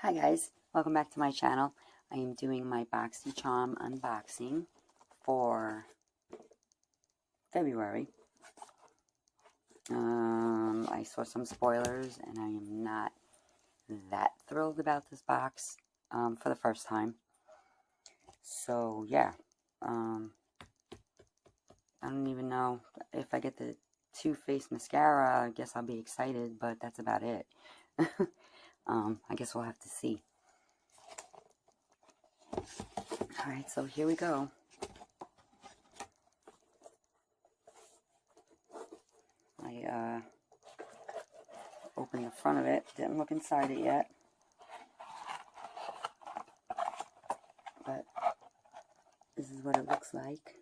Hi guys, welcome back to my channel. I am doing my Boxycharm unboxing for February. I saw some spoilers and I am not that thrilled about this box for the first time. So yeah, I don't even know if I get the Too Faced mascara. I guess I'll be excited, but that's about it. I guess we'll have to see. Alright, so here we go. I opened the front of it, didn't look inside it yet. But this is what it looks like.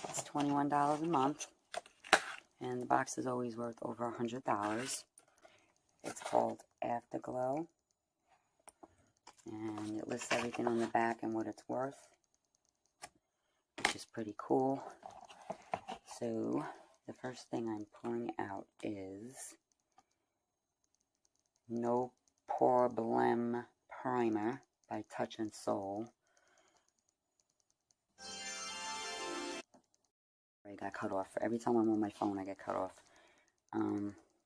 It's $21 a month, and the box is always worth over $100. It's called Afterglow, and it lists everything on the back and what it's worth, which is pretty cool. So the first thing I'm pulling out is No Problem Primer by Touch and Soul. I got cut off. Every time I'm on my phone, I get cut off.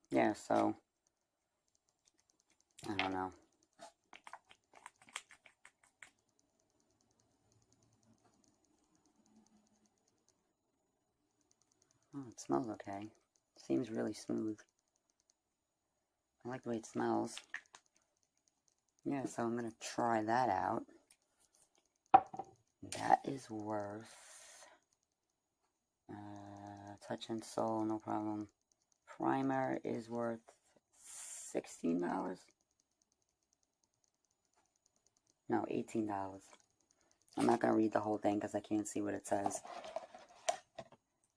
Yeah, so I don't know. Oh, it smells okay. Seems really smooth. I like the way it smells. Yeah, so I'm going to try that out. That is worth Touch and Soul, No Problem. Primer is worth $16. No, $18. I'm not going to read the whole thing because I can't see what it says.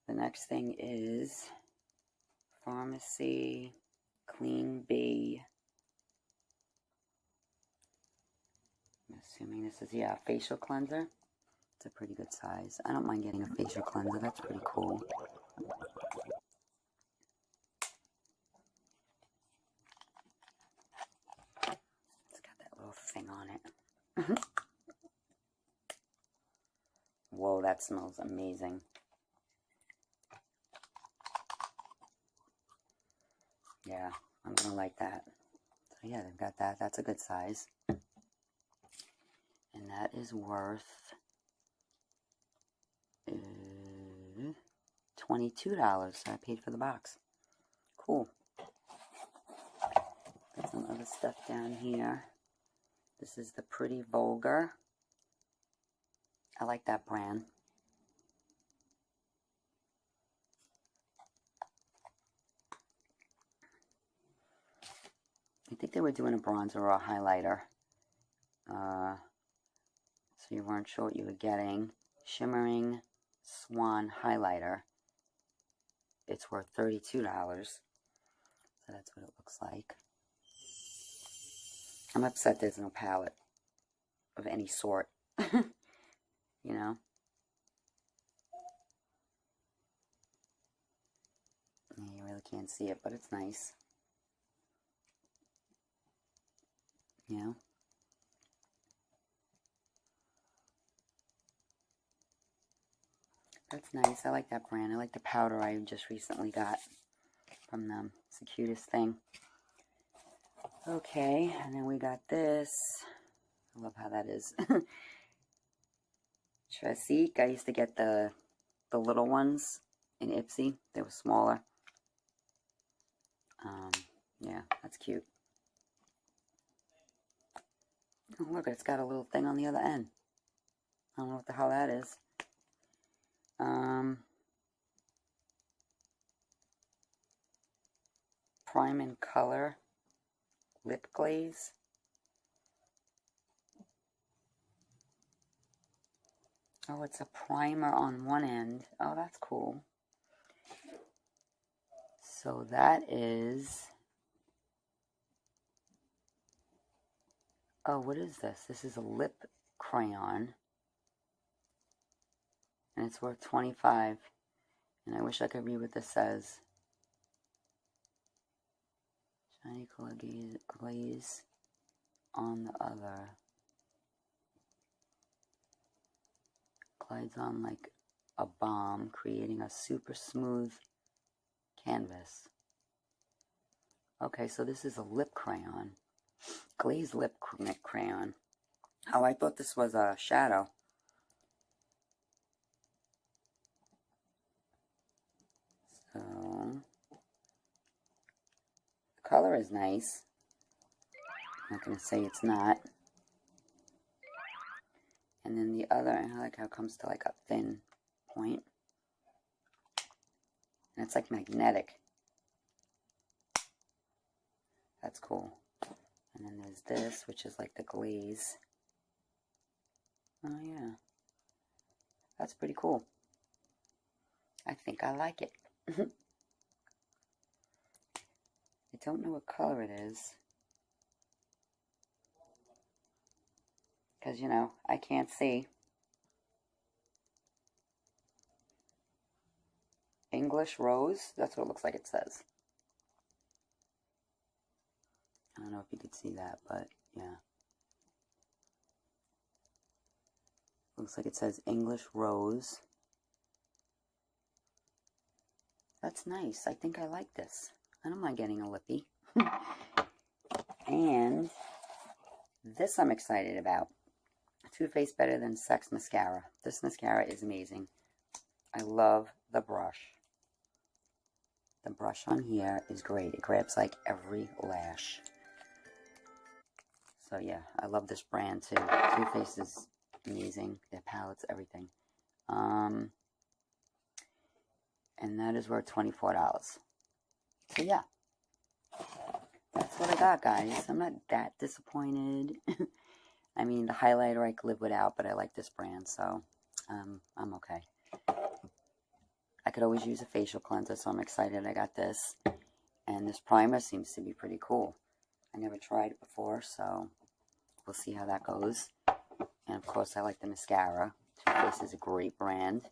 The next thing is Pharmacy Clean Bee. I'm assuming this is, yeah, facial cleanser. It's a pretty good size. I don't mind getting a facial cleanser. That's pretty cool. It's got that little thing on it. Whoa, that smells amazing. Yeah, I'm going to like that. So yeah, they've got that. That's a good size. And that is worth $22. So I paid for the box. Cool. Got some other stuff down here. This is the Pretty Vulgar. I like that brand. I think they were doing a bronzer or a highlighter. So you weren't sure what you were getting. Shimmering Swan Highlighter. It's worth $32. So that's what it looks like. I'm upset there's no palette of any sort. You know? Yeah, you really can't see it, but it's nice. You know? That's nice. I like that brand. I like the powder I just recently got from them. It's the cutest thing. Okay, and then we got this. I love how that is. Tresique. I used to get the little ones in Ipsy. They were smaller. Yeah, that's cute. Oh, look, it's got a little thing on the other end. I don't know what the hell that is. Prime and Color Lip Glaze. Oh, it's a primer on one end. Oh, that's cool. So that is... Oh, what is this? This is a lip crayon. And it's worth $25. And I wish I could read what this says. Shiny color glaze on the other. Glides on like a bomb, creating a super smooth canvas. Okay, so this is a lip crayon. Glazed lip crayon. Oh, I thought this was a shadow. So, the color is nice. I'm not going to say it's not. And then the other, I like how it comes to like a thin point. And it's like magnetic. That's cool. And then there's this, which is like the glaze. Oh yeah. That's pretty cool. I think I like it. I don't know what color it is. Because, you know, I can't see. English Rose? That's what it looks like it says. I don't know if you could see that, but yeah. Looks like it says English Rose. That's nice. I think I like this. I don't mind getting a lippy. And this I'm excited about. Too Faced Better Than Sex Mascara. This mascara is amazing. I love the brush. The brush on here is great. It grabs like every lash. So yeah, I love this brand too. Too Faced is amazing. Their palettes, everything. And that is worth $24. So yeah, that's what I got, guys. I'm not that disappointed. I mean, the highlighter I could live without, but I like this brand, so I'm okay. I could always use a facial cleanser, so I'm excited I got this. And this primer seems to be pretty cool. I never tried it before, so we'll see how that goes. And of course, I like the mascara. Too Faced is a great brand.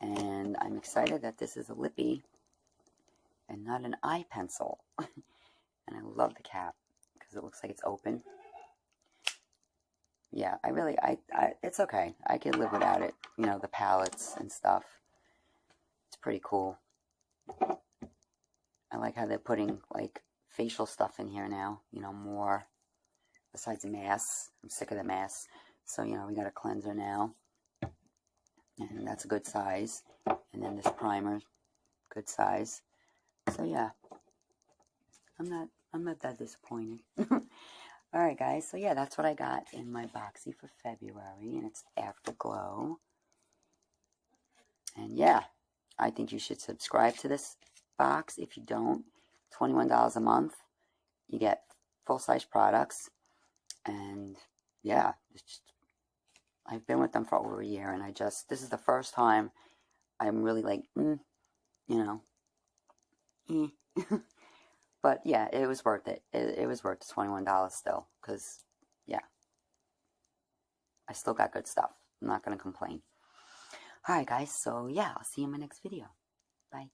And I'm excited that this is a lippy and not an eye pencil. And I love the cap because it looks like it's open. Yeah, it's okay. I could live without it. You know, the palettes and stuff. It's pretty cool. I like how they're putting, like, facial stuff in here now. You know, more besides masks. I'm sick of the masks. So, you know, we got a cleanser now. And that's a good size. And then this primer, good size. So, yeah. I'm not that disappointed. Alright, guys. So, yeah, that's what I got in my Boxy for February. And it's Afterglow. And, yeah. I think you should subscribe to this box. If you don't, $21 a month. You get full-size products. And, yeah. It's just, I've been with them for over a year. And this is the first time I'm really like, you know. But, yeah, it was worth it. It was worth the $21 still. Because, yeah. I still got good stuff. I'm not going to complain. Alright, guys. So, yeah. I'll see you in my next video. Bye.